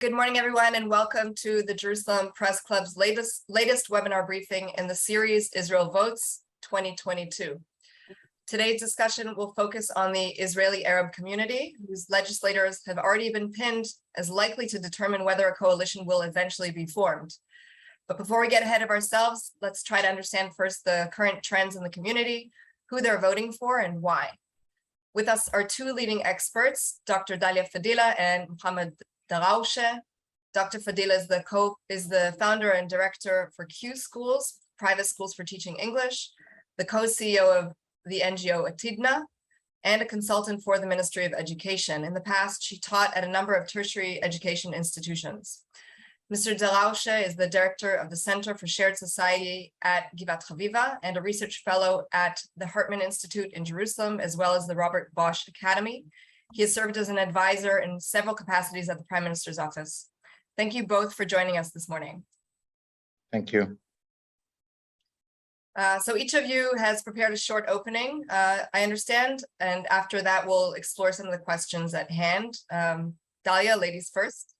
Good morning, everyone, and welcome to the Jerusalem Press Club's latest webinar briefing in the series Israel Votes 2022. Today's discussion will focus on the Israeli Arab community, whose legislators have already been pinned as likely to determine whether a coalition will eventually be formed. But before we get ahead of ourselves, let's try to understand first the current trends in the community, who they're voting for, and why. With us are two leading experts, Dr. Dalia Fadila and Mohammad Darawshe. Dr. Fadila is the founder and director for Q Schools, private schools for teaching English, the co-CEO of the NGO Atidna, and a consultant for the Ministry of Education. In the past, she taught at a number of tertiary education institutions. Mr. Darawshe is the director of the Center for Shared Society at Givat Chaviva and a research fellow at the Hartman Institute in Jerusalem, as well as the Robert Bosch Academy. He has served as an advisor in several capacities at the Prime Minister's office. Thank you both for joining us this morning. Thank you. So each of you has prepared a short opening, I understand, and after that we'll explore some of the questions at hand. Dalia, ladies first.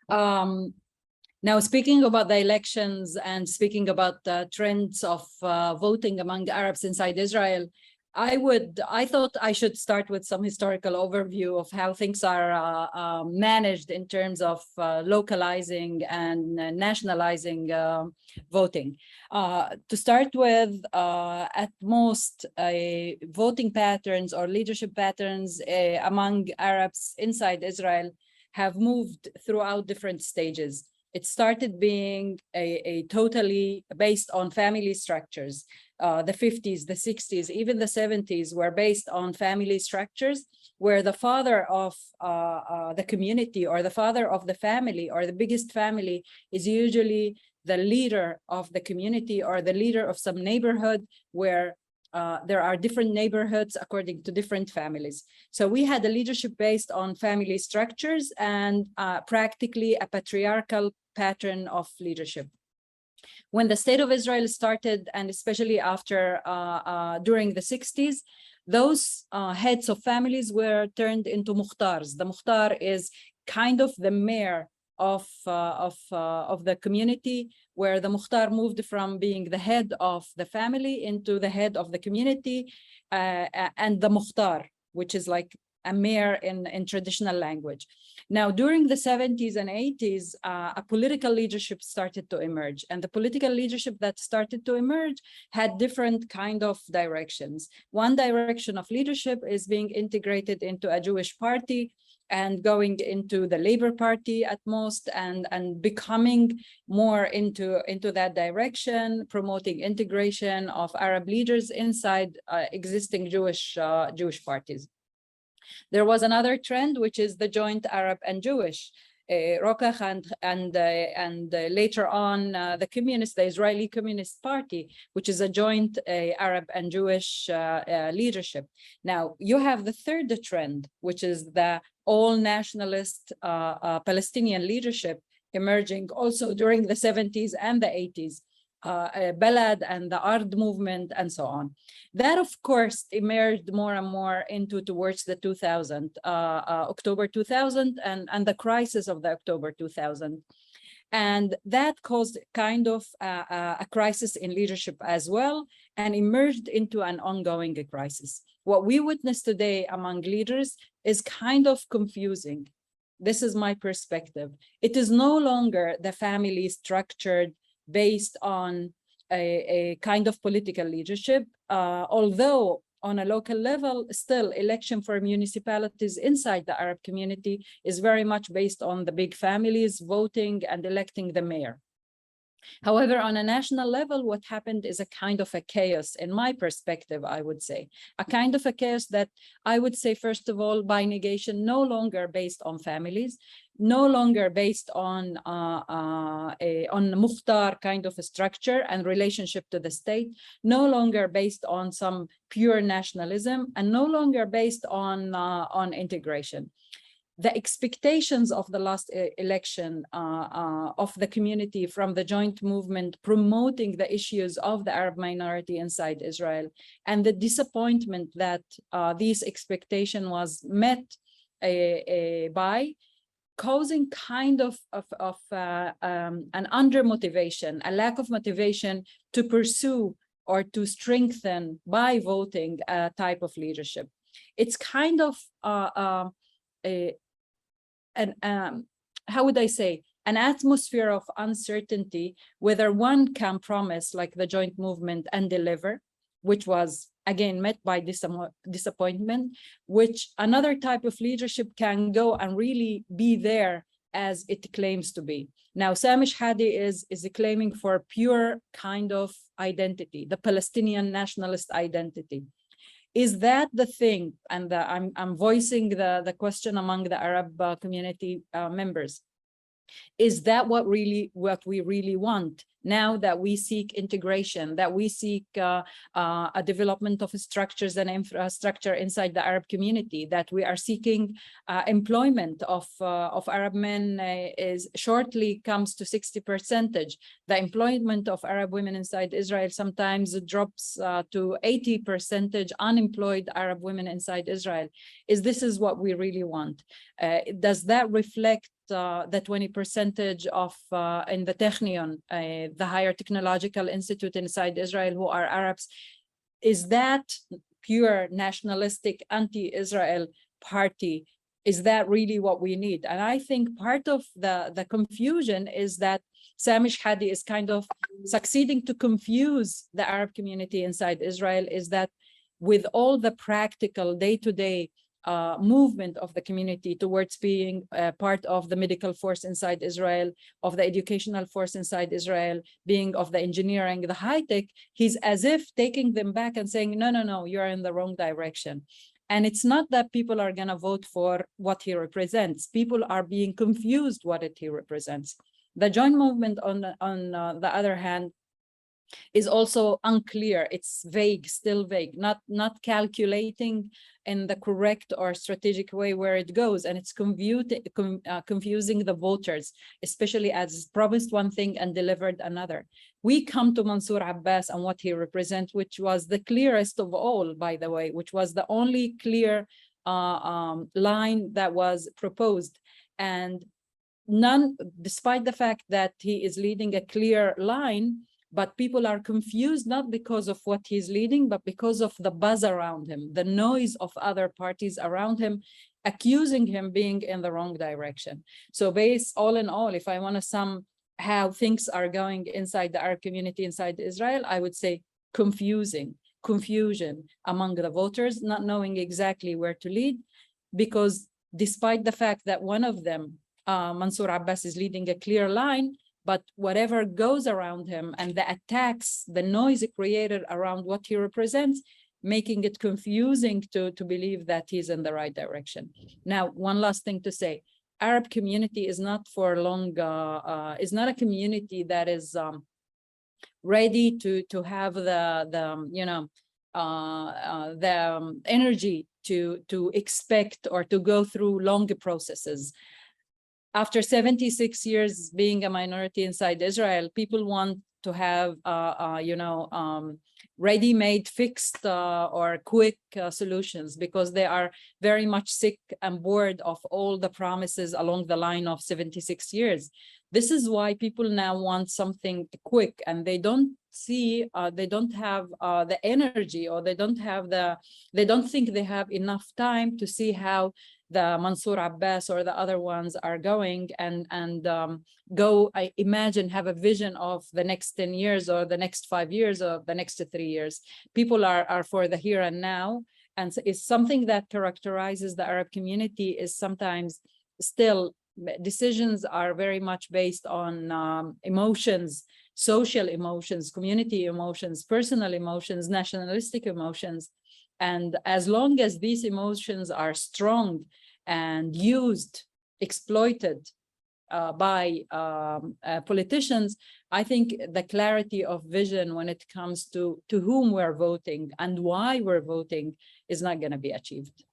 Now, speaking about the elections and speaking about the trends of voting among Arabs inside Israel, I thought I should start with some historical overview of how things are managed in terms of localizing and nationalizing voting. To start with, at most, voting patterns or leadership patterns among Arabs inside Israel have moved throughout different stages. It started being a totally based on family structures. The 50s, the 60s, even the 70s were based on family structures where the father of the community or the father of the family or the biggest family is usually the leader of the community or the leader of some neighborhood where there are different neighborhoods according to different families. So we had a leadership based on family structures and practically a patriarchal pattern of leadership. When the state of Israel started, and especially after during the 60s, those heads of families were turned into muhtars. The muhtar is kind of the mayor of the community, where the muhtar moved from being the head of the family into the head of the community, and the muhtar, which is like a mayor in traditional language. Now, during the 70s and 80s, a political leadership started to emerge, and the political leadership that started to emerge had different kind of directions. One direction of leadership is being integrated into a Jewish party and going into the Labour Party at most, and becoming more into that direction, promoting integration of Arab leaders inside existing Jewish parties. There was another trend, which is the joint Arab and Jewish, Rokach and later on the Israeli Communist Party, which is a joint Arab and Jewish leadership. Now, you have the third trend, which is the all-nationalist Palestinian leadership emerging also during the 70s and the 80s. Balad and the Ard movement and so on. That, of course, emerged more and more into towards the October 2000 and the crisis of the October 2000. And that caused kind of a crisis in leadership as well, and emerged into an ongoing crisis. What we witness today among leaders is kind of confusing. This is my perspective. It is no longer the family structured based on a kind of political leadership, although on a local level, still election for municipalities inside the Arab community is very much based on the big families voting and electing the mayor. However, on a national level, what happened is a kind of a chaos, in my perspective, I would say. A kind of a chaos that I would say, first of all, by negation, no longer based on families, no longer based on muhtar kind of a structure and relationship to the state, no longer based on some pure nationalism, and no longer based on integration. The expectations of the last election of the community from the joint movement promoting the issues of the Arab minority inside Israel, and the disappointment that this expectation was met by causing kind of an under motivation, a lack of motivation to pursue or to strengthen by voting a type of leadership. It's kind of how would I say, an atmosphere of uncertainty, whether one can promise like the joint movement and deliver, which was again met by disappointment, which another type of leadership can go and really be there as it claims to be. Now, Sami Shehadi is claiming for pure kind of identity, the Palestinian nationalist identity. Is that the thing? And I'm voicing the question among the Arab community members. Is that what we really want now that we seek integration, that we seek a development of structures and infrastructure inside the Arab community, that we are seeking employment of Arab men is shortly comes to 60%. The employment of Arab women inside Israel sometimes drops to 80% unemployed Arab women inside Israel. This is what we really want? Does that reflect the 20% of in the Technion, the higher technological institute inside Israel, who are Arabs? Is that pure nationalistic anti-Israel party? Is that really what we need? And I think part of the confusion is that Sami Shehadi is kind of succeeding to confuse the Arab community inside Israel, is that with all the practical day-to-day movement of the community towards being part of the medical force inside Israel, of the educational force inside Israel, being of the engineering, the high tech, he's as if taking them back and saying, no, you're in the wrong direction. And it's not that people are going to vote for what he represents. People are being confused what he represents. The joint movement, on the other hand, is also unclear. It's vague, still vague, not calculating in the correct or strategic way where it goes, and it's confusing the voters, especially as promised one thing and delivered another. We come to Mansour Abbas and what he represents, which was the clearest of all, by the way, which was the only clear line that was proposed, and none, despite the fact that he is leading a clear line. But people are confused, not because of what he's leading, but because of the buzz around him, the noise of other parties around him, accusing him being in the wrong direction. So all in all, if I want to sum how things are going inside the Arab community, inside Israel, I would say confusion among the voters, not knowing exactly where to lead, because despite the fact that one of them, Mansour Abbas, is leading a clear line, but whatever goes around him and the attacks, the noise created around what he represents, making it confusing to believe that he's in the right direction. Now, one last thing to say, Arab community is not for long, is not a community that is ready to have the energy to expect or to go through longer processes. After 76 years being a minority inside Israel, people want to have, ready-made, fixed or quick solutions, because they are very much sick and bored of all the promises along the line of 76 years. This is why people now want something quick, and they don't see, they don't have the energy, or they don't think they have enough time to see how the Mansour Abbas or the other ones are going and I imagine, have a vision of the next 10 years or the next 5 years or the next 3 years. People are for the here and now. And it's something that characterizes the Arab community, is sometimes still decisions are very much based on emotions, social emotions, community emotions, personal emotions, nationalistic emotions. And as long as these emotions are strong and used, exploited by politicians, I think the clarity of vision when it comes to whom we're voting and why we're voting is not going to be achieved.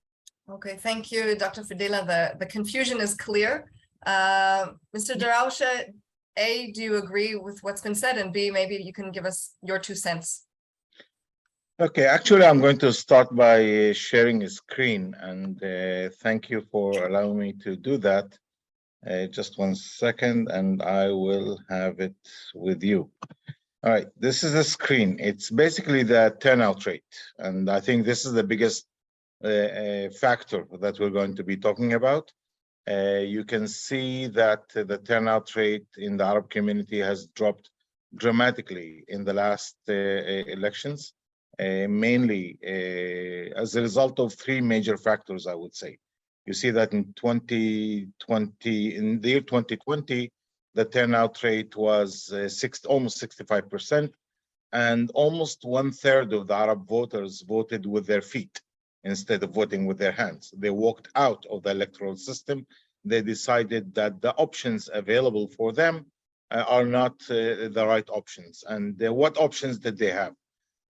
Okay, thank you, Dr. Fadila. The confusion is clear. Mr. Darawshe, A, do you agree with what's been said? And B, maybe you can give us your 2 cents. Okay, actually, I'm going to start by sharing a screen, and thank you for allowing me to do that. Just 1 second, and I will have it with you. All right, this is a screen. It's basically the turnout rate, and I think this is the biggest factor that we're going to be talking about. You can see that the turnout rate in the Arab community has dropped dramatically in the last elections, mainly as a result of three major factors, I would say. You see that in 2020, in the year 2020, the turnout rate was almost 65%, and almost 1/3 of the Arab voters voted with their feet instead of voting with their hands. They walked out of the electoral system. They decided that the options available for them are not the right options. And what options did they have?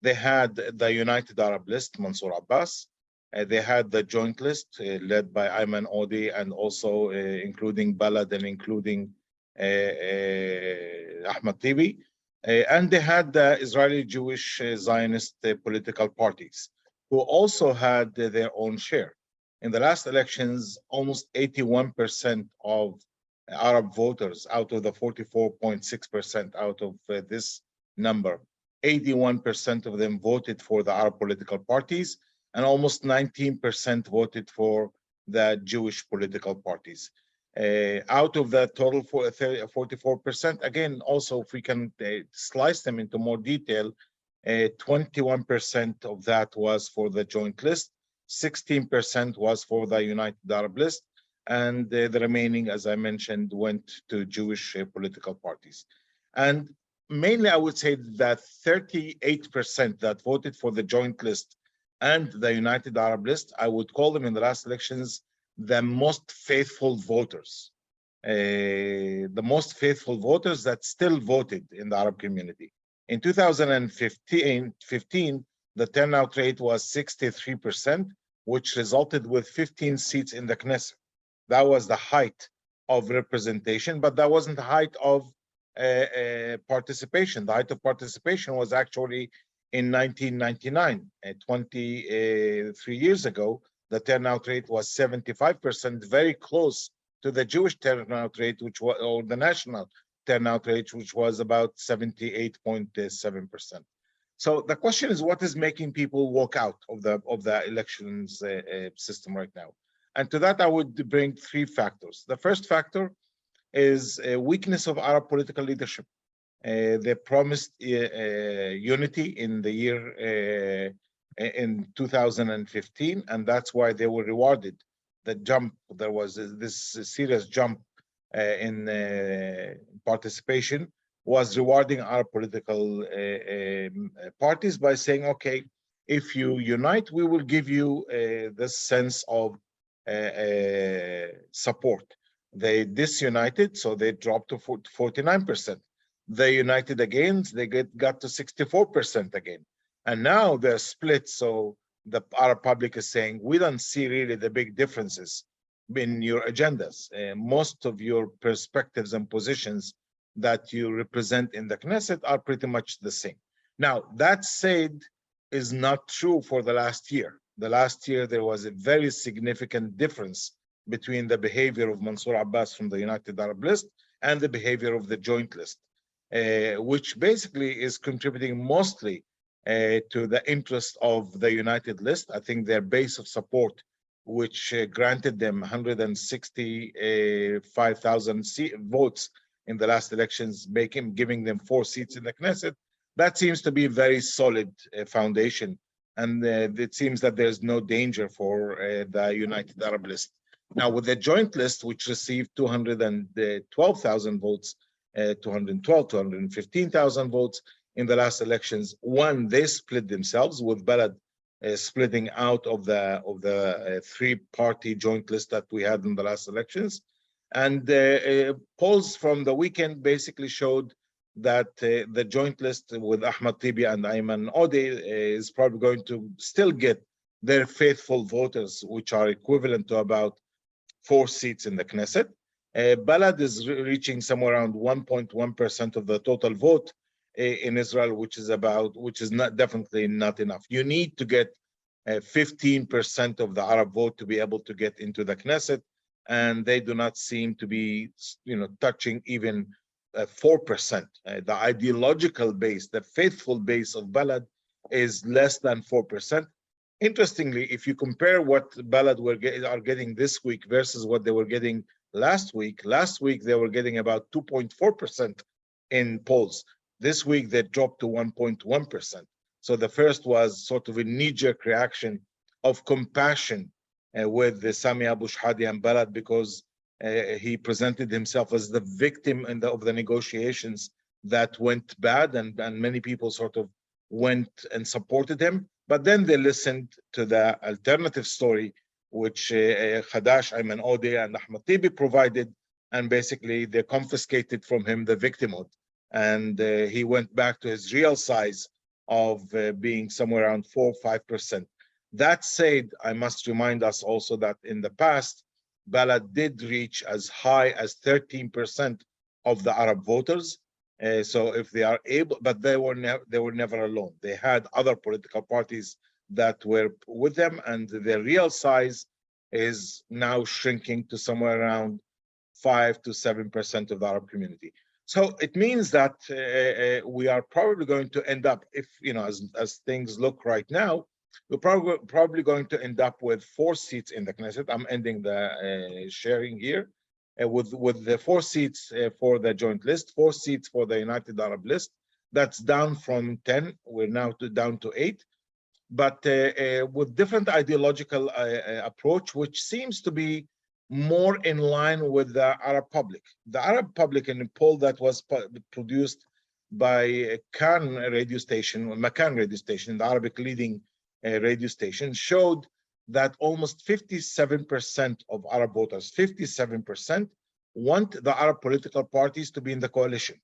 They had the United Arab List, Mansour Abbas. They had the joint list led by Ayman Odi, and also including Balad and including Ahmad Tibi. And they had the Israeli Jewish Zionist political parties, who also had their own share. In the last elections, almost 81% of Arab voters out of the 44.6% out of this number, 81% of them voted for the Arab political parties, and almost 19% voted for the Jewish political parties. Out of the total 44%, again, also if we can slice them into more detail, 21% of that was for the joint list, 16% was for the United Arab List, and the remaining, as I mentioned, went to Jewish political parties. And mainly, I would say that 38% that voted for the joint list and the United Arab List, I would call them in the last elections the most faithful voters. The most faithful voters that still voted in the Arab community. In 2015, the turnout rate was 63%, which resulted with 15 seats in the Knesset. That was the height of representation, but that wasn't the height of participation. The height of participation was actually in 1999, 23 years ago. The turnout rate was 75%, very close to the Jewish turnout rate, which was, or the national turnout rate, which was about 78.7%. So the question is, what is making people walk out of the elections system right now? And to that, I would bring three factors. The first factor is a weakness of Arab political leadership. They promised unity in the year in 2015, and that's why they were rewarded. The jump, there was this serious jump in participation, was rewarding our political parties by saying, okay, if you unite, we will give you this sense of support. They disunited, so they dropped to 49%. They united again, they got to 64% again. And now they're split, so the Arab public is saying, we don't see really the big differences in your agendas. Most of your perspectives and positions that you represent in the Knesset are pretty much the same. Now, that said, is not true for the last year. The last year, there was a very significant difference between the behavior of Mansour Abbas from the United Arab List and the behavior of the joint list, which basically is contributing mostly to the interest of the United List. I think their base of support, which granted them 165,000 votes in the last elections, giving them 4 seats in the Knesset, that seems to be a very solid foundation. And it seems that there's no danger for the United Arab List. Now, with the joint list, which received 212,000 votes, 215,000 votes in the last elections, one, they split themselves, with Balad splitting out of the 3-party joint list that we had in the last elections. And polls from the weekend basically showed that the joint list with Ahmad Tibi and Ayman Odi is probably going to still get their faithful voters, which are equivalent to about 4 seats in the Knesset. Balad is reaching somewhere around 1.1% of the total vote, in Israel, which is not definitely not enough. You need to get 15% of the Arab vote to be able to get into the Knesset, and they do not seem to be, touching even 4%. The ideological base, the faithful base of Balad is less than 4%. Interestingly, if you compare what Balad are getting this week versus what they were getting last week they were getting about 2.4% in polls. This week they dropped to 1.1%. So the first was sort of a knee-jerk reaction of compassion with the Sami Abu Shhadi and Balad, because he presented himself as the victim of the negotiations that went bad, and many people sort of went and supported him. But then they listened to the alternative story, which Khadash, Ayman Odeh, and Ahmed Tibi provided, and basically they confiscated from him the victimhood. And he went back to his real size of being somewhere around 4 or 5%. That said, I must remind us also that in the past, Balad did reach as high as 13% of the Arab voters. So if they are able, but they were never alone. They had other political parties that were with them, and their real size is now shrinking to somewhere around 5 to 7% of the Arab community. So it means that we are probably going to end up, if as things look right now, we're probably going to end up with 4 seats in the Knesset. I'm ending the sharing here. With the 4 seats for the joint list, 4 seats for the United Arab list. That's down from 10. We're now down to 8. But with different ideological approach, which seems to be more in line with the Arab public. The Arab public, in a poll that was produced by Makan radio station, the Arabic leading radio station, showed that almost 57% of Arab voters, 57%, want the Arab political parties to be in the coalition.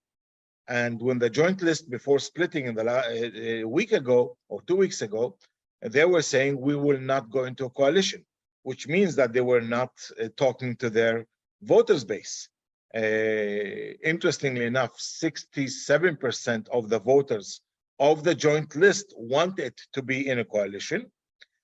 And when the joint list, before splitting in the week ago or 2 weeks ago, they were saying we will not go into a coalition, which means that they were not talking to their voters base. Interestingly enough, 67% of the voters of the joint list wanted to be in a coalition,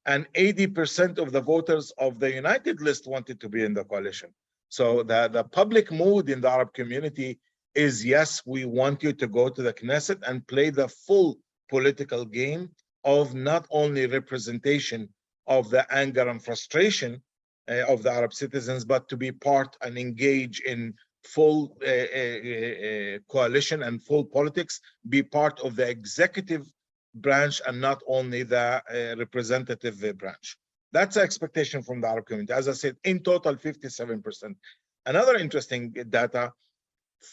and 80% of the voters of the United List wanted to be in the coalition. So the public mood in the Arab community is, yes, we want you to go to the Knesset and play the full political game of not only representation of the anger and frustration of the Arab citizens, but to be part and engage in full coalition and full politics, be part of the executive branch and not only the representative branch. That's the expectation from the Arab community. As I said, in total, 57%. Another interesting data,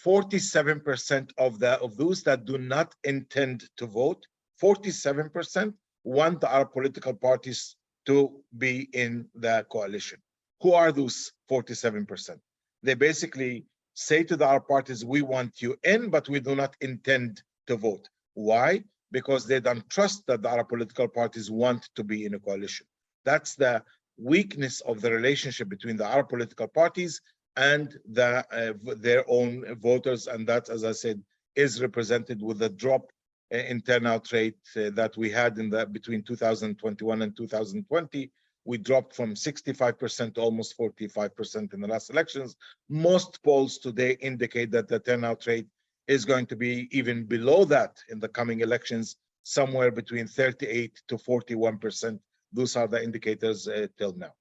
47% of those that do not intend to vote, 47% want the Arab political parties to be in the coalition. Who are those 47%? They basically say to the Arab parties, we want you in, but we do not intend to vote. Why? Because they don't trust that the Arab political parties want to be in a coalition. That's the weakness of the relationship between the Arab political parties and their own voters. And that, as I said, is represented with the drop in turnout rate that we had between 2021 and 2020. We dropped from 65% to almost 45% in the last elections. Most polls today indicate that the turnout rate is going to be even below that in the coming elections, somewhere between 38 to 41%. Those are the indicators till now.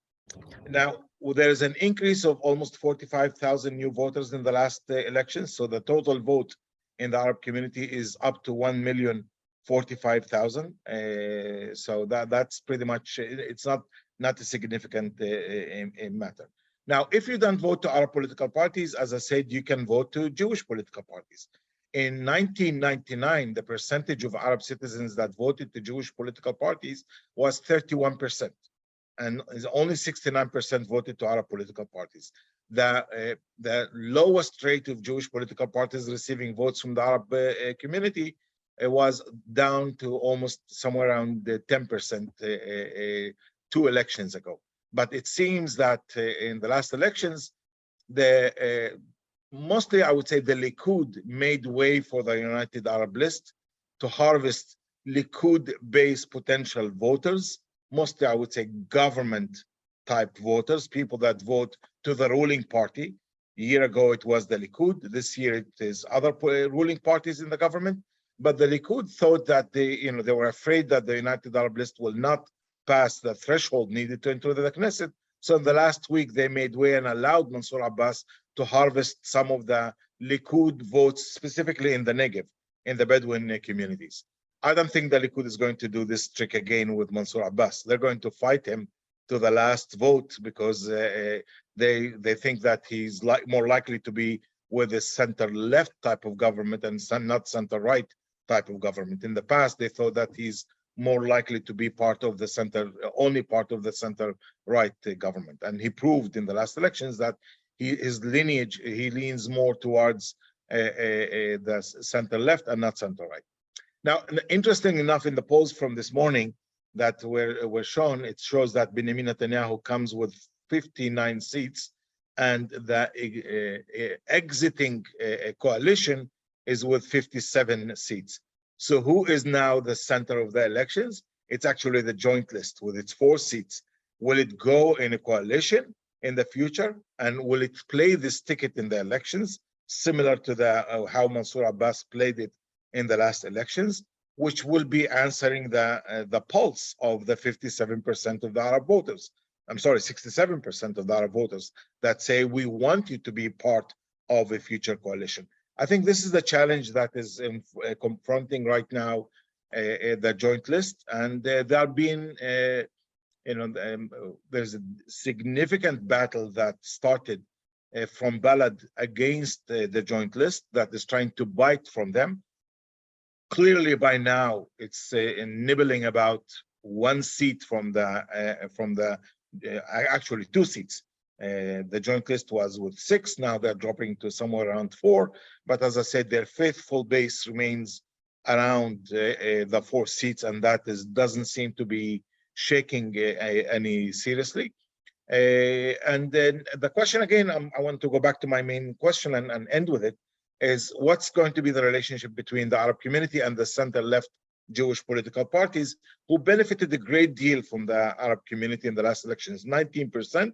Now, there is an increase of almost 45,000 new voters in the last elections. So the total vote in the Arab community is up to 1,045,000. So that's pretty much, it's not a significant matter. Now, if you don't vote to Arab political parties, as I said, you can vote to Jewish political parties. In 1999, the percentage of Arab citizens that voted to Jewish political parties was 31%, and only 69% voted to Arab political parties. The lowest rate of Jewish political parties receiving votes from the Arab community was down to almost somewhere around 10% 2 elections ago. But it seems that in the last elections, the mostly I would say the Likud made way for the United Arab List to harvest Likud-based potential voters, mostly I would say government-type voters, people that vote to the ruling party. A year ago, it was the Likud. This year, it is other ruling parties in the government. But the Likud thought that they were afraid that the United Arab List will not pass the threshold needed to enter the Knesset. So in the last week, they made way and allowed Mansour Abbas to harvest some of the Likud votes, specifically in the Negev, in the Bedouin communities. I don't think the Likud is going to do this trick again with Mansour Abbas. They're going to fight him to the last vote because they think that he's more likely to be with a center-left type of government and not center-right type of government. In the past, they thought that he's more likely to be part of the center, only part of the center-right government. And he proved in the last elections that his lineage, he leans more towards the center-left and not center-right. Now, interesting enough, in the polls from this morning that were shown, it shows that Benjamin Netanyahu comes with 59 seats, and the exiting coalition is with 57 seats. So who is now the center of the elections? It's actually the joint list with its 4 seats. Will it go in a coalition in the future? And will it play this ticket in the elections, similar to how Mansour Abbas played it in the last elections, which will be answering the pulse of the 57% of the Arab voters. I'm sorry, 67% of the Arab voters that say we want you to be part of a future coalition. I think this is the challenge that is confronting right now the joint list, and there have been, there's a significant battle that started from Balad against the joint list that is trying to bite from them. Clearly, by now, it's nibbling about 1 seat from the actually 2 seats. The joint list was with 6. Now they're dropping to somewhere around 4. But as I said, their faithful base remains around the 4 seats, and that doesn't seem to be shaking any seriously. And then the question again, I want to go back to my main question and end with it, is what's going to be the relationship between the Arab community and the center-left Jewish political parties who benefited a great deal from the Arab community in the last elections. 19%,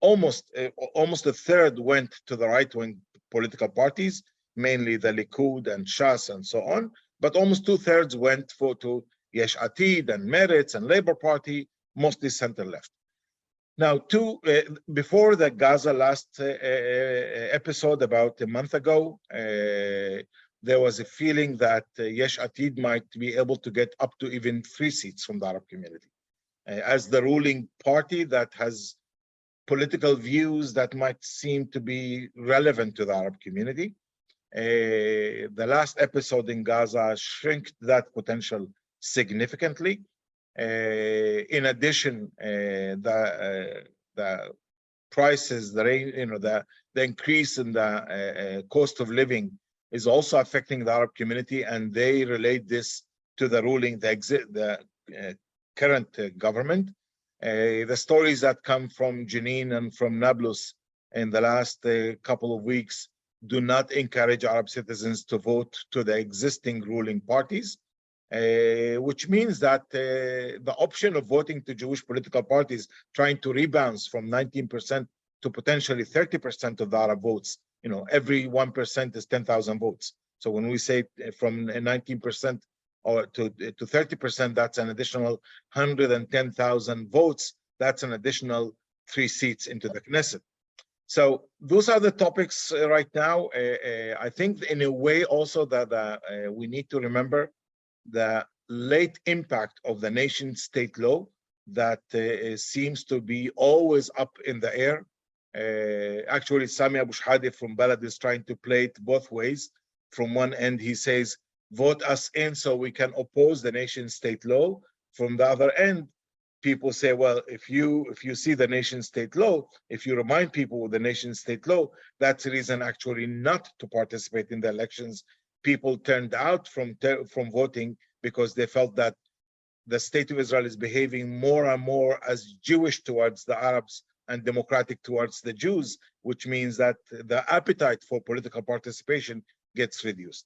almost a third went to the right-wing political parties, mainly the Likud and Shas and so on, but almost 2/3 went to Yesh Atid and Meretz and Labour Party, mostly center-left. Now, before the Gaza last episode about a month ago, there was a feeling that Yesh Atid might be able to get up to even 3 seats from the Arab community. As the ruling party that has political views that might seem to be relevant to the Arab community. The last episode in Gaza shrinked that potential significantly. In addition, the prices, the increase in the cost of living is also affecting the Arab community, and they relate this to the current government. The stories that come from Jenin and from Nablus in the last couple of weeks do not encourage Arab citizens to vote to the existing ruling parties. Which means that the option of voting to Jewish political parties trying to rebound from 19% to potentially 30% of the Arab votes, every 1% is 10,000 votes. So when we say from 19% or to 30%, that's an additional 110,000 votes. That's an additional 3 seats into the Knesset. So those are the topics right now. I think in a way also that we need to remember the late impact of the nation-state law that seems to be always up in the air. Actually, Sami Abu Shhadi from Balad is trying to play it both ways. From one end, he says, vote us in so we can oppose the nation-state law. From the other end, people say, well, if you see the nation-state law, if you remind people with the nation-state law, that's a reason actually not to participate in the elections. People turned out from voting because they felt that the state of Israel is behaving more and more as Jewish towards the Arabs and democratic towards the Jews, which means that the appetite for political participation gets reduced.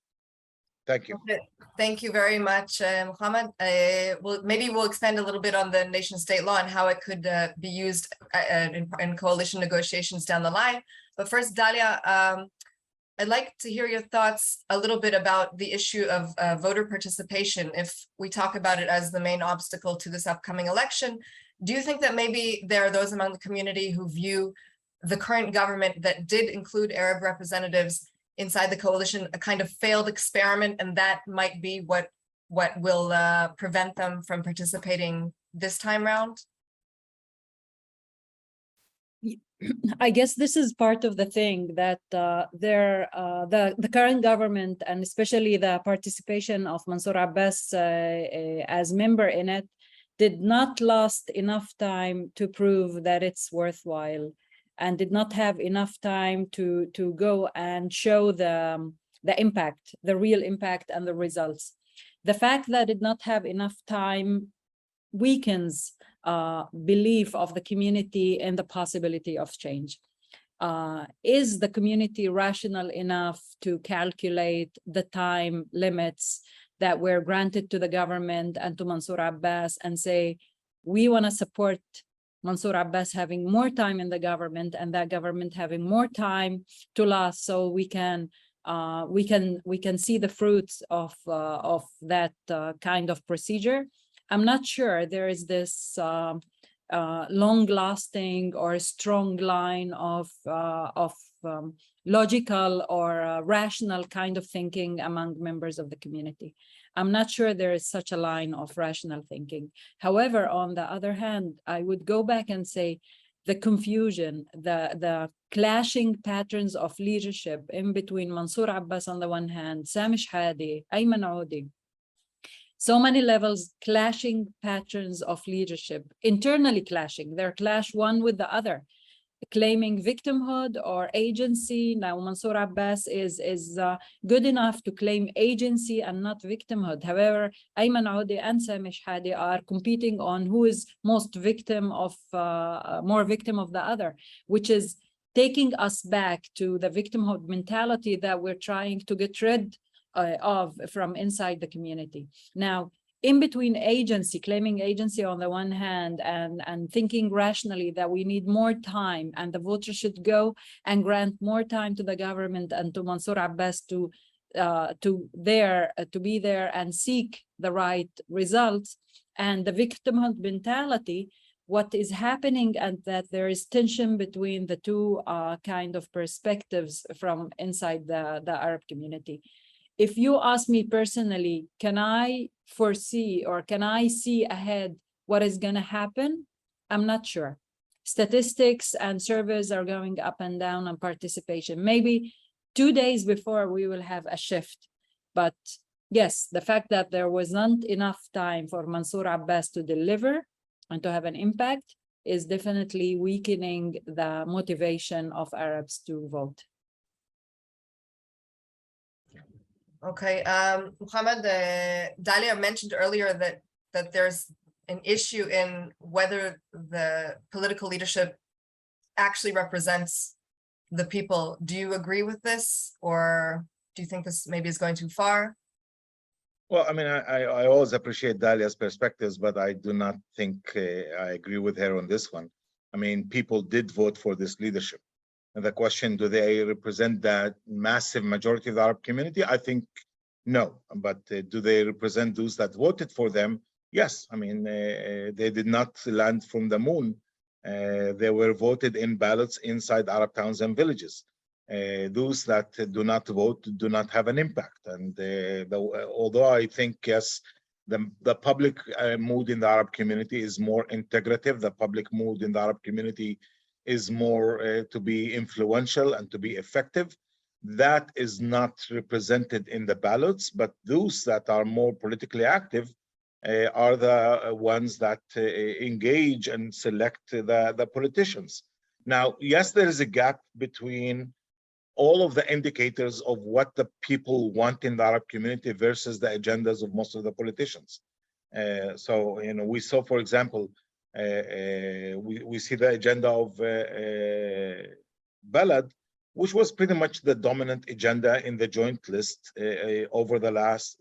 Thank you. Okay. Thank you very much, Mohammad. Maybe we'll expand a little bit on the nation-state law and how it could be used in coalition negotiations down the line. But first, Dalia, I'd like to hear your thoughts a little bit about the issue of voter participation. If we talk about it as the main obstacle to this upcoming election, do you think that maybe there are those among the community who view the current government that did include Arab representatives inside the coalition a kind of failed experiment, and that might be what will prevent them from participating this time round? I guess this is part of the thing that the current government, and especially the participation of Mansour Abbas as member in it, did not last enough time to prove that it's worthwhile, and did not have enough time to go and show the impact, the real impact and the results. The fact that it did not have enough time weakens belief of the community in the possibility of change. Is the community rational enough to calculate the time limits that were granted to the government and to Mansour Abbas and say, we want to support Mansour Abbas having more time in the government and that government having more time to last, so we can see the fruits of that kind of procedure? I'm not sure there is this long-lasting or strong line of logical or rational kind of thinking among members of the community. I'm not sure there is such a line of rational thinking. However, on the other hand, I would go back and say the confusion, the clashing patterns of leadership in between Mansour Abbas on the one hand, Sami Shehadi, Ayman Audi, so many levels, clashing patterns of leadership, internally clashing. They're clash one with the other, claiming victimhood or agency. Now Mansour Abbas is good enough to claim agency and not victimhood. However, Ayman Audi and Sami Shehadi are competing on who is most victim of, more victim of the other, which is taking us back to the victimhood mentality that we're trying to get rid of from inside the community. Now, in between agency, claiming agency on the one hand, and thinking rationally that we need more time and the voters should go and grant more time to the government and to Mansour Abbas to be there and seek the right results, and the victimhood mentality, what is happening and that there is tension between the two kind of perspectives from inside the Arab community. If you ask me personally, can I foresee or can I see ahead what is going to happen? I'm not sure. Statistics and surveys are going up and down on participation. Maybe 2 days before we will have a shift. But yes, the fact that there wasn't enough time for Mansour Abbas to deliver and to have an impact is definitely weakening the motivation of Arabs to vote. Okay, Mohammad, Dalia mentioned earlier that there's an issue in whether the political leadership actually represents the people. Do you agree with this, or do you think this maybe is going too far? Well, I mean, I always appreciate Dalia's perspectives, but I do not think I agree with her on this one. I mean, people did vote for this leadership. And the question, do they represent that massive majority of the Arab community? I think no, but do they represent those that voted for them? Yes, I mean, they did not land from the moon. They were voted in ballots inside Arab towns and villages. Those that do not vote do not have an impact. And although I think, yes, the public mood in the Arab community is more integrative, the public mood in the Arab community is more to be influential and to be effective. That is not represented in the ballots, but those that are more politically active are the ones that engage and select the politicians. Now, yes, there is a gap between all of the indicators of what the people want in the Arab community versus the agendas of most of the politicians. So, you know, we saw, for example, we see the agenda of Balad, which was pretty much the dominant agenda in the joint list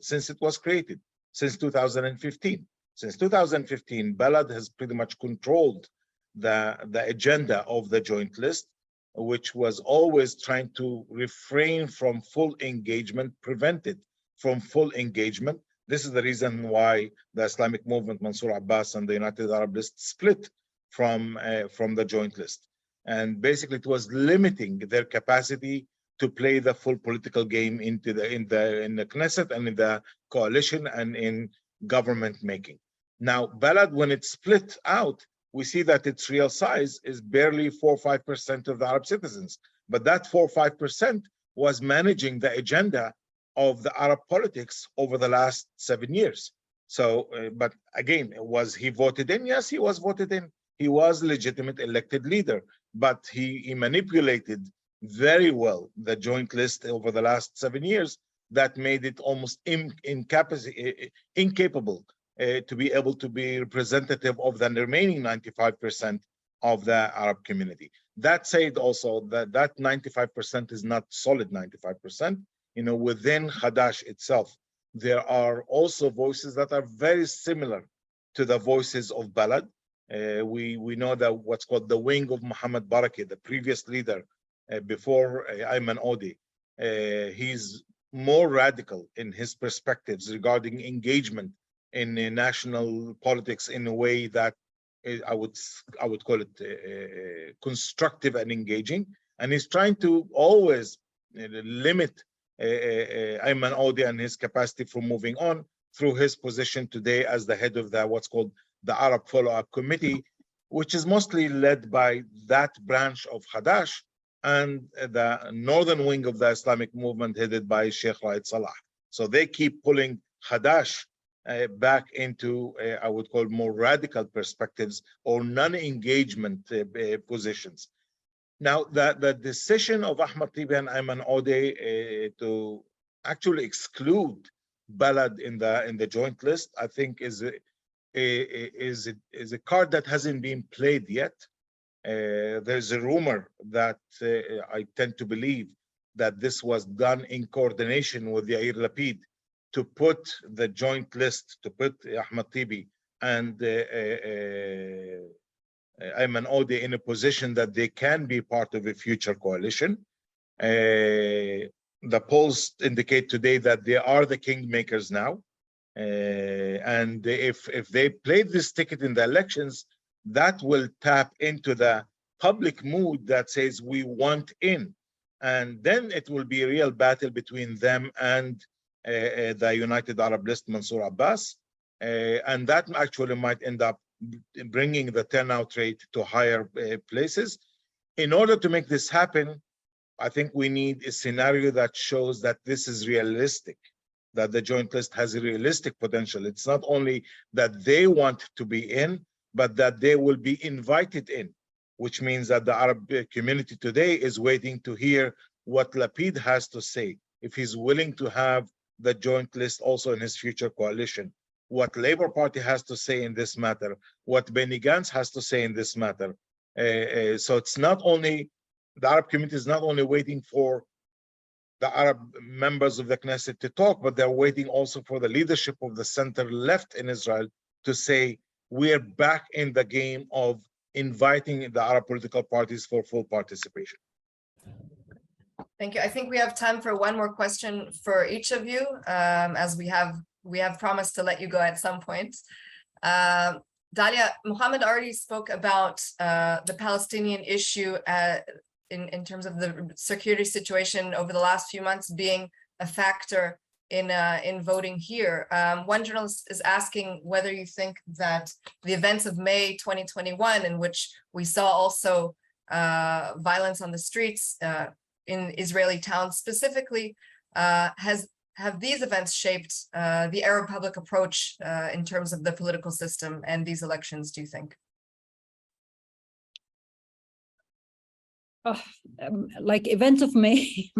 since it was created, since 2015. Since 2015, Balad has pretty much controlled the agenda of the joint list, which was always trying to refrain from full engagement, prevent it from full engagement. This is the reason why the Islamic movement, Mansour Abbas, and the United Arab List split from the joint list. And basically, it was limiting their capacity to play the full political game in the Knesset and in the coalition and in government making. Now, Balad, when it split out, we see that its real size is barely 4 or 5% of the Arab citizens. But that 4 or 5% was managing the agenda of the Arab politics over the last 7 years. So, but again, was he voted in? Yes, he was voted in. He was a legitimate elected leader, but he manipulated very well the joint list over the last 7 years that made it almost incapable to be able to be representative of the remaining 95% of the Arab community. That said, also that 95% is not solid 95%. You know, within Hadash itself, there are also voices that are very similar to the voices of Balad. We know that what's called the wing of Mohammad Darawshe, the previous leader before Ayman Odi, he's more radical in his perspectives regarding engagement in national politics in a way that I would call it constructive and engaging, and he's trying to always limit Ayman Odi and his capacity for moving on through his position today as the head of what's called the Arab Follow-up Committee, which is mostly led by that branch of Hadash and the northern wing of the Islamic movement headed by Sheikh Raed Salah. So they keep pulling Hadash back into, I would call, more radical perspectives or non-engagement positions. Now, the decision of Ahmad Tibi and Ayman Odi to actually exclude Balad in the joint list, I think is a card that hasn't been played yet. There's a rumor that I tend to believe that this was done in coordination with Yair Lapid to put the joint list, to put Ahmad Tibi and Ayman Odi in a position that they can be part of a future coalition. The polls indicate today that they are the kingmakers now. And if they play this ticket in the elections, that will tap into the public mood that says we want in. And then it will be a real battle between them and the United Arab List, Mansour Abbas. And that actually might end up bringing the turnout rate to higher places. In order to make this happen, I think we need a scenario that shows that this is realistic, that the joint list has a realistic potential. It's not only that they want to be in, but that they will be invited in, which means that the Arab community today is waiting to hear what Lapid has to say, if he's willing to have the joint list also in his future coalition, what Labour Party has to say in this matter, what Benny Gantz has to say in this matter. So it's not only, the Arab community is not only waiting for the Arab members of the Knesset to talk, but they're waiting also for the leadership of the center left in Israel to say, we're back in the game of inviting the Arab political parties for full participation. Thank you. I think we have time for one more question for each of you, as we have promised to let you go at some point. Dalia, Mohammed already spoke about the Palestinian issue in terms of the security situation over the last few months being a factor in voting here. One journalist is asking whether you think that the events of May 2021, in which we saw also violence on the streets in Israeli towns specifically, have these events shaped the Arab public approach in terms of the political system and these elections, do you think? like events of May,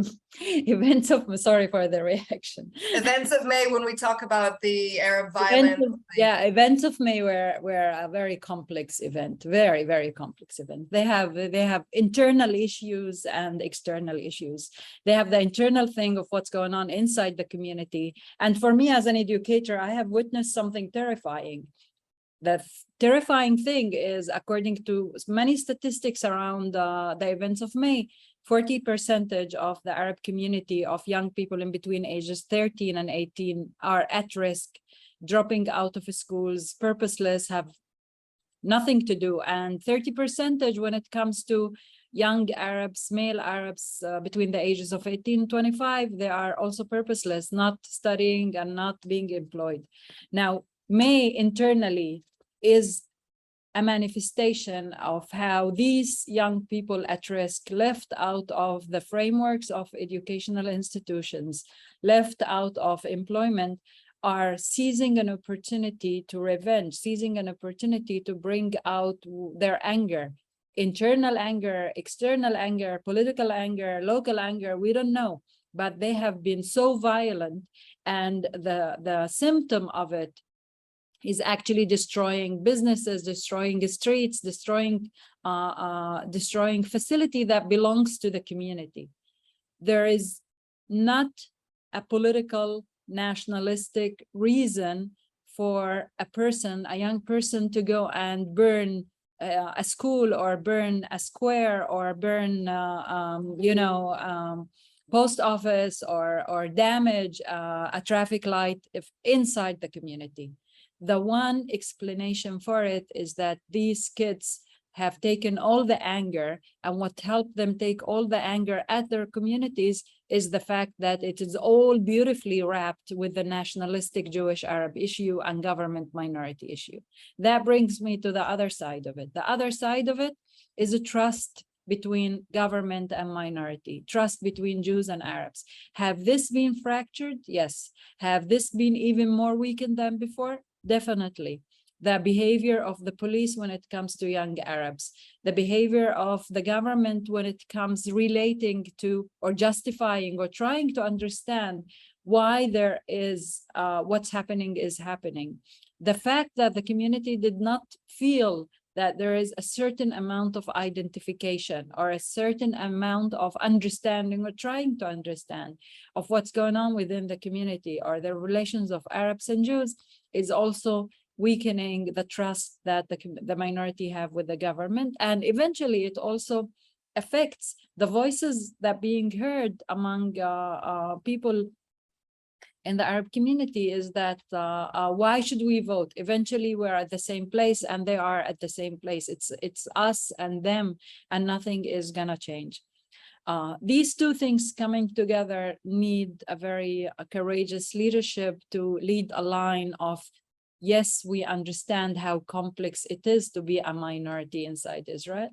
sorry for the reaction. Events of May, when we talk about the Arab violence. Events of May were a very complex event, very, very complex event. They have internal issues and external issues. They have the internal thing of what's going on inside the community. And for me as an educator, I have witnessed something terrifying. The terrifying thing is, according to many statistics around the events of May, 40% of the Arab community of young people in between ages 13 and 18 are at risk, dropping out of schools, purposeless, have nothing to do. And 30% when it comes to young Arabs, male Arabs between the ages of 18 and 25, they are also purposeless, not studying and not being employed. Now, May internally is a manifestation of how these young people at risk, left out of the frameworks of educational institutions, left out of employment, are seizing an opportunity to revenge, seizing an opportunity to bring out their anger, internal anger, external anger, political anger, local anger, we don't know, but they have been so violent, and the symptom of it is actually destroying businesses, destroying streets, destroying facility that belongs to the community. There is not a political, nationalistic reason for a young person to go and burn a school, or burn a square, or burn post office, or damage a traffic light inside the community. The one explanation for it is that these kids have taken all the anger, and what helped them take all the anger at their communities is the fact that it is all beautifully wrapped with the nationalistic Jewish Arab issue and government minority issue. That brings me to the other side of it. The other side of it is a trust between government and minority, trust between Jews and Arabs. Have this been fractured? Yes. Have this been even more weakened than before? Definitely. The behavior of the police when it comes to young Arabs, the behavior of the government when it comes relating to, or justifying, or trying to understand why there is what's happening is happening. The fact that the community did not feel that there is a certain amount of identification, or a certain amount of understanding, or trying to understand, of what's going on within the community, or the relations of Arabs and Jews, is also weakening the trust that the minority have with the government. And eventually it also affects the voices that being heard among people in the Arab community, is that why should we vote? Eventually we're at the same place, and they are at the same place. It's us and them, and nothing is gonna change. These two things coming together need a very courageous leadership to lead a line of, yes, we understand how complex it is to be a minority inside Israel,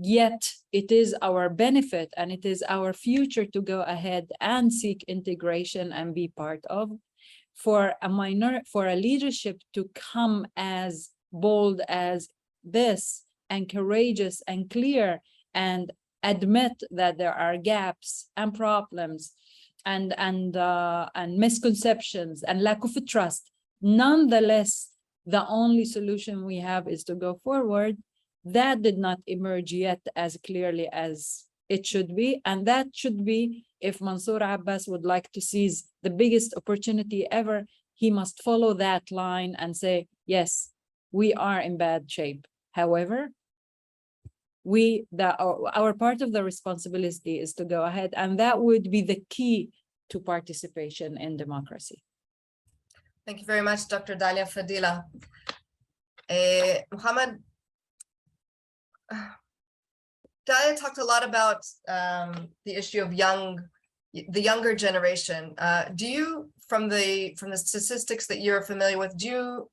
yet it is our benefit and it is our future to go ahead and seek integration and be part of. For a leadership to come as bold as this, and courageous and clear, and admit that there are gaps and problems and misconceptions and lack of trust. Nonetheless, the only solution we have is to go forward. That did not emerge yet as clearly as it should be. And that should be, if Mansour Abbas would like to seize the biggest opportunity ever, he must follow that line and say, yes, we are in bad shape. However, our part of the responsibility is to go ahead, and that would be the key to participation in democracy. Thank you very much, Dr. Dalia Fadila. Mohammad, Dalia talked a lot about the issue of the younger generation. Do you, from the statistics that you're familiar with,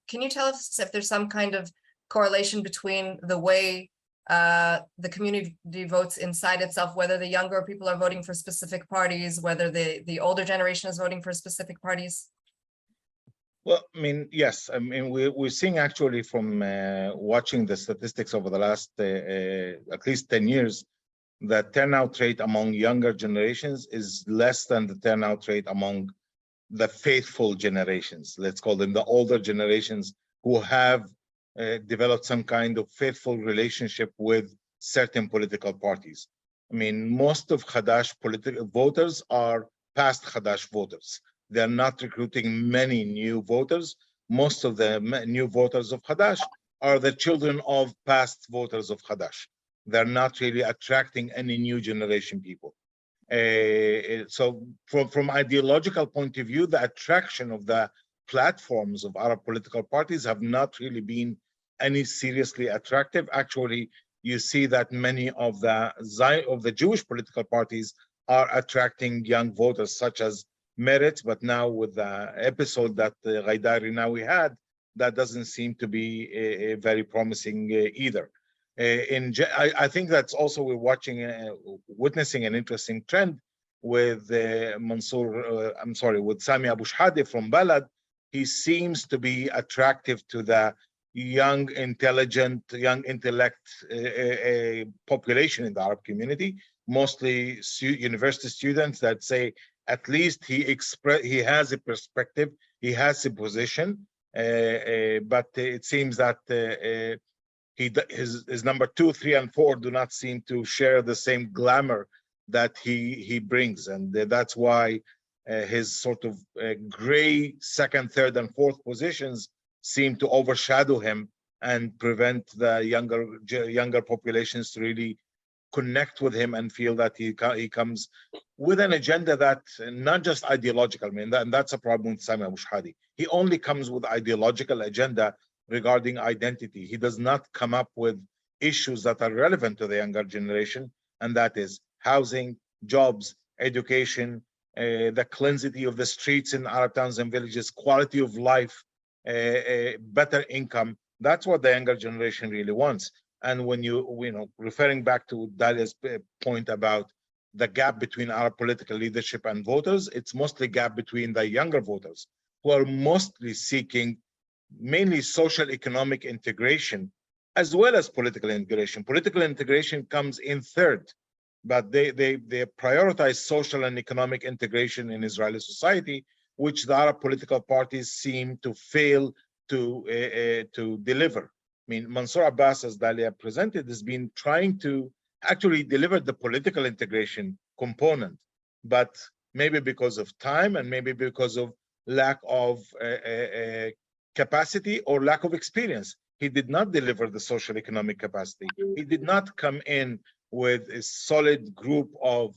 can you tell us if there's some kind of correlation between the way the community votes inside itself, whether the younger people are voting for specific parties, whether the older generation is voting for specific parties? Well, I mean, yes. I mean, we're seeing actually from watching the statistics over the last at least 10 years the turnout rate among younger generations is less than the turnout rate among the faithful generations, let's call them the older generations, who have developed some kind of faithful relationship with certain political parties. I mean, most of Hadash political voters are past Hadash voters. They're not recruiting many new voters. Most of the new voters of Hadash are the children of past voters of Hadash. They're not really attracting any new generation people. So from ideological point of view, the attraction of the platforms of Arab political parties have not really been any seriously attractive. Actually, you see that many of the Jewish political parties are attracting young voters, such as Meretz, but now with the episode that Ghaidar Rinawi had, that doesn't seem to be very promising either. I think that's also we're witnessing an interesting trend with with Sami Abu Shhadi from Balad. He seems to be attractive to the young, intelligent, young intellect population in the Arab community, mostly university students that say at least he has a perspective, he has a position, but it seems that his number 2, 3, and 4 do not seem to share the same glamour that he brings, and that's why his sort of gray second, third, and fourth positions seem to overshadow him and prevent the younger populations to really connect with him and feel that he comes with an agenda that not just ideological. I mean, and that's a problem with Sami Abu Shhadi. He only comes with ideological agenda regarding identity. He does not come up with issues that are relevant to the younger generation, and that is housing, jobs, education, the cleansity of the streets in Arab towns and villages, quality of life, better income. That's what the younger generation really wants. And when referring back to Dalia's point about the gap between Arab political leadership and voters, it's mostly gap between the younger voters who are mostly seeking mainly social economic integration as well as political integration. Political integration comes in third, but they prioritize social and economic integration in Israeli society, which the Arab political parties seem to fail to deliver. I mean, Mansour Abbas, as Dalia presented, has been trying to actually deliver the political integration component, but maybe because of time and maybe because of lack of capacity or lack of experience, he did not deliver the social economic capacity. He did not come in with a solid group of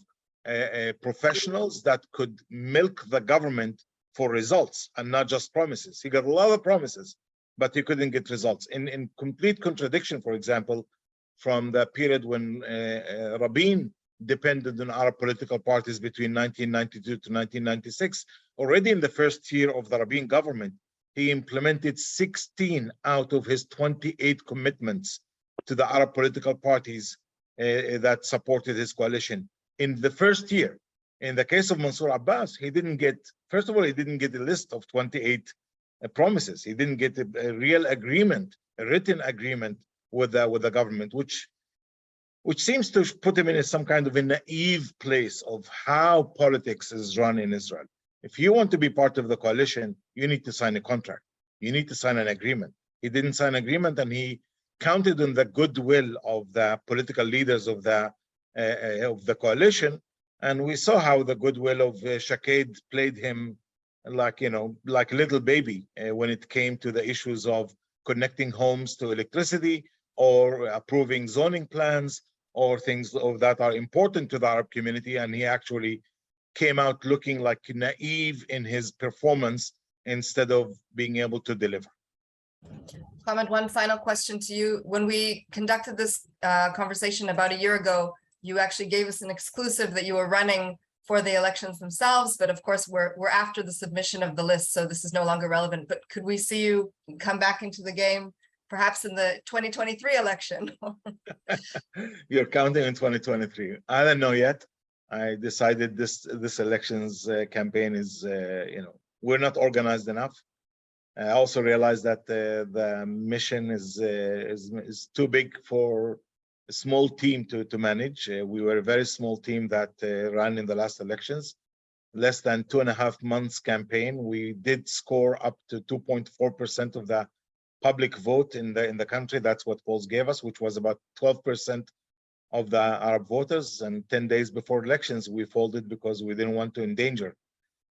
professionals that could milk the government for results and not just promises. He got a lot of promises, but he couldn't get results. In complete contradiction, for example, from the period when Rabin depended on Arab political parties between 1992 to 1996, already in the first year of the Rabin government, he implemented 16 out of his 28 commitments to the Arab political parties that supported his coalition in the first year. In the case of Mansour Abbas, he didn't get, first of all, he didn't get a list of 28 promises. He didn't get a real agreement, a written agreement with the government, which seems to put him in some kind of a naive place of how politics is run in Israel. If you want to be part of the coalition, you need to sign a contract. You need to sign an agreement. He didn't sign an agreement, and he counted on the goodwill of the political leaders of the coalition. And we saw how the goodwill of Shaked played him like a little baby when it came to the issues of connecting homes to electricity or approving zoning plans or things that are important to the Arab community. And he actually came out looking like naive in his performance instead of being able to deliver. Mohammad, one final question to you. When we conducted this conversation about a year ago, you actually gave us an exclusive that you were running for the elections themselves, but of course we're after the submission of the list, so this is no longer relevant. But could we see you come back into the game, perhaps in the 2023 election? You're counting in 2023. I don't know yet. I decided this elections campaign is, we're not organized enough. I also realized that the mission is too big for small team to manage. We were a very small team that ran in the last elections. Less than 2.5 months campaign. We did score up to 2.4% of the public vote in the country. That's what polls gave us, which was about 12% of the Arab voters. And 10 days before elections, we folded because we didn't want to endanger.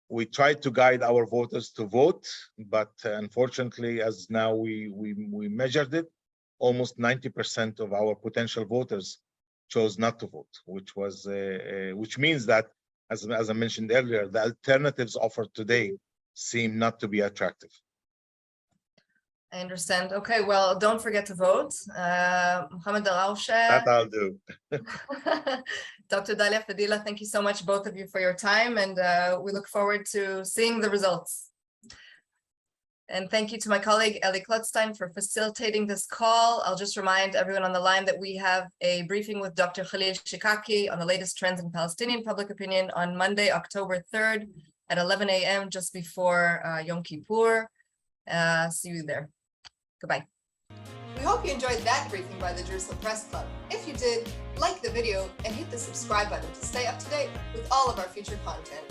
We tried to guide our voters to vote, but unfortunately, as now we measured it, almost 90% of our potential voters chose not to vote, which means that, as I mentioned earlier, the alternatives offered today seem not to be attractive. I understand. Okay, well, don't forget to vote. Mohammad Darawshe. That I'll do. Dr. Dalia Fadila, thank you so much, both of you, for your time, and we look forward to seeing the results. And thank you to my colleague, Eli Klotzstein, for facilitating this call. I'll just remind everyone on the line that we have a briefing with Dr. Khalil Shikaki on the latest trends in Palestinian public opinion on Monday, October 3rd at 11 a.m. just before Yom Kippur. See you there. Goodbye. We hope you enjoyed that briefing by the Jerusalem Press Club. If you did, like the video and hit the subscribe button to stay up to date with all of our future content.